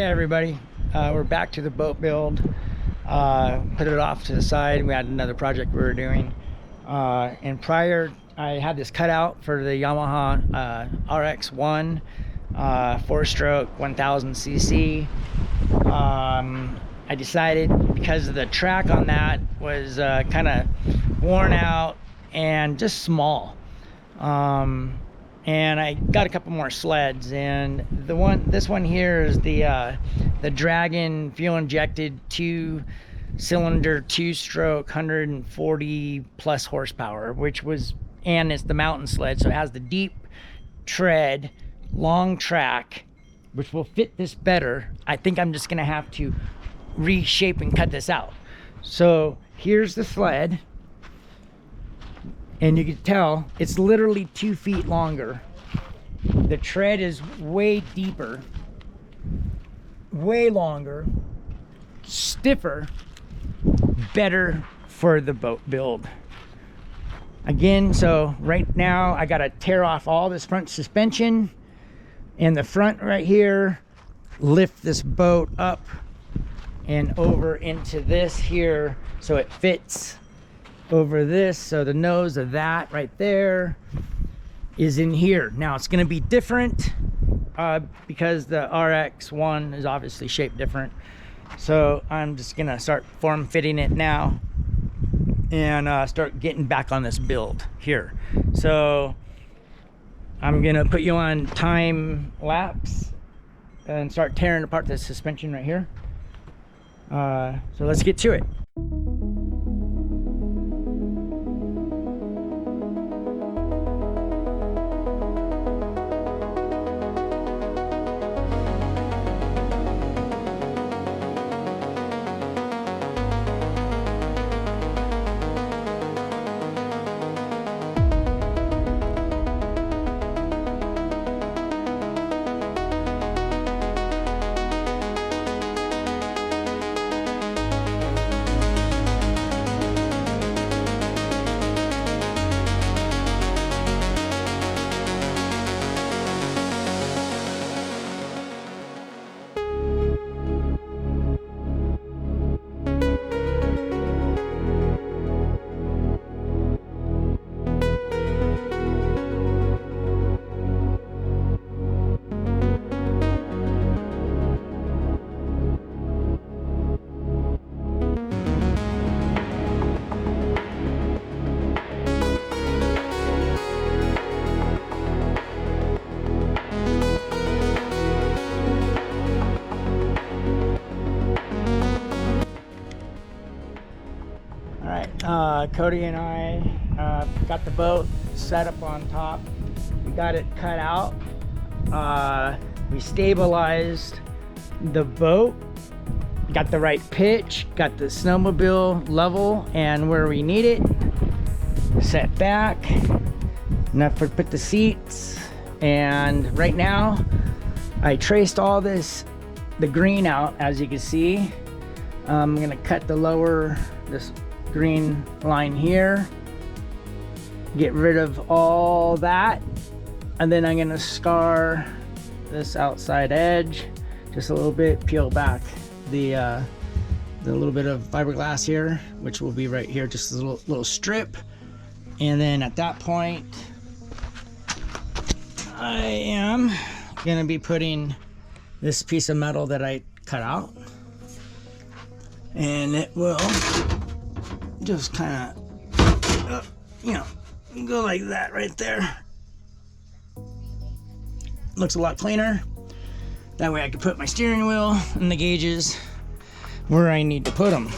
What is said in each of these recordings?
Hey everybody, we're back to the boat build. Put it off to the side. We had another project we were doing, and prior I had this cutout for the Yamaha RX1 4-stroke 1000cc. I decided, because the track on that was kind of worn out and just small, and I got a couple more sleds, and this one here is the Dragon fuel injected 2-cylinder 2-stroke 140 plus horsepower, and it's the mountain sled, so it has the deep tread, long track, which will fit this better. I think I'm just gonna have to reshape and cut this out. So here's the sled, and you can tell it's literally 2 feet longer. The tread is way deeper, way longer, stiffer, better for the boat build. Again, so right now I gotta tear off all this front suspension and the front right here, lift this boat up and over into this here so it fits over this. So the nose of that right there is in here. Now it's going to be different because the RX1 is obviously shaped different. So I'm just going to start form fitting it now and start getting back on this build here. So I'm going to put you on time lapse and start tearing apart this suspension right here. So let's get to it. Cody and I got the boat set up on top. We got it cut out. We stabilized the boat, got the right pitch, got the snowmobile level and where we need it, set back, enough for put the seats. And right now I traced all the green out, as you can see. I'm gonna cut this green line here, get rid of all that, and then I'm gonna scar this outside edge just a little bit, peel back the little bit of fiberglass here, which will be right here, just a little strip. And then at that point I am gonna be putting this piece of metal that I cut out, and it will just kind of, go like that right there. Looks a lot cleaner. That way I can put my steering wheel and the gauges where I need to put them.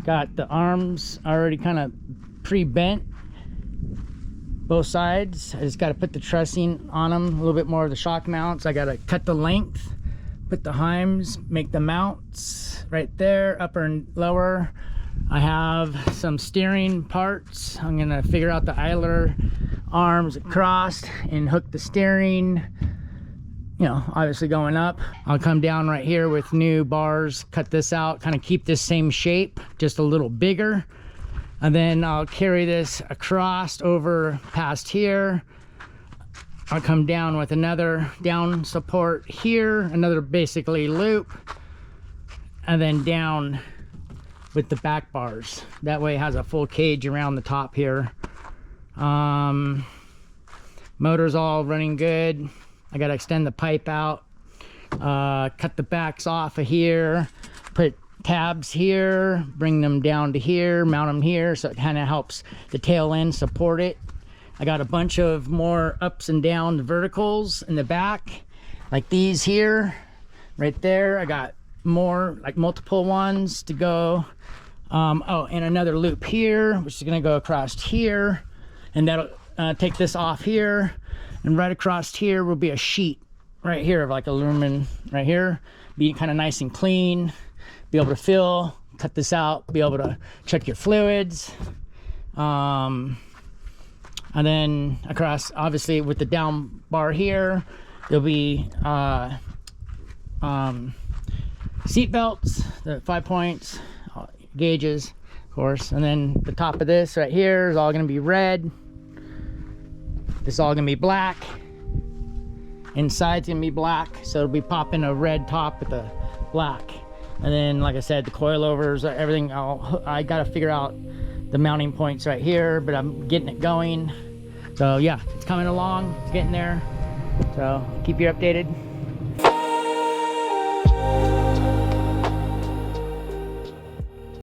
Got the arms already kind of pre-bent, both sides. I just got to put the trussing on them, a little bit more of the shock mounts. I got to cut the length, put the heims, make the mounts right there, upper and lower. I have some steering parts. I'm gonna figure out the idler arms across and hook the steering, you know, obviously going up. I'll come down right here with new bars, cut this out, kind of keep this same shape, just a little bigger. And then I'll carry this across over past here. I'll come down with another down support here, another basically loop, and then down with the back bars. That way it has a full cage around the top here. Motor's all running good. I gotta extend the pipe out, cut the backs off of here, put tabs here, bring them down to here, mount them here, so it kind of helps the tail end support it. I got a bunch of more ups and down verticals in the back, like these here, right there. I got more, like multiple ones to go. Oh, and another loop here, which is gonna go across here, and that'll take this off here, and right across here will be a sheet right here of like aluminum right here, be kind of nice and clean, be able to fill, cut this out, be able to check your fluids. And then across, obviously with the down bar here, there'll be seat belts, the 5 points, gauges, of course. And then the top of this right here is all gonna be red. This is all gonna be black. Inside's gonna be black, so it'll be popping a red top with a black. And then, like I said, the coilovers, everything, I gotta figure out the mounting points right here, but I'm getting it going. So yeah, it's coming along, it's getting there. So keep you updated.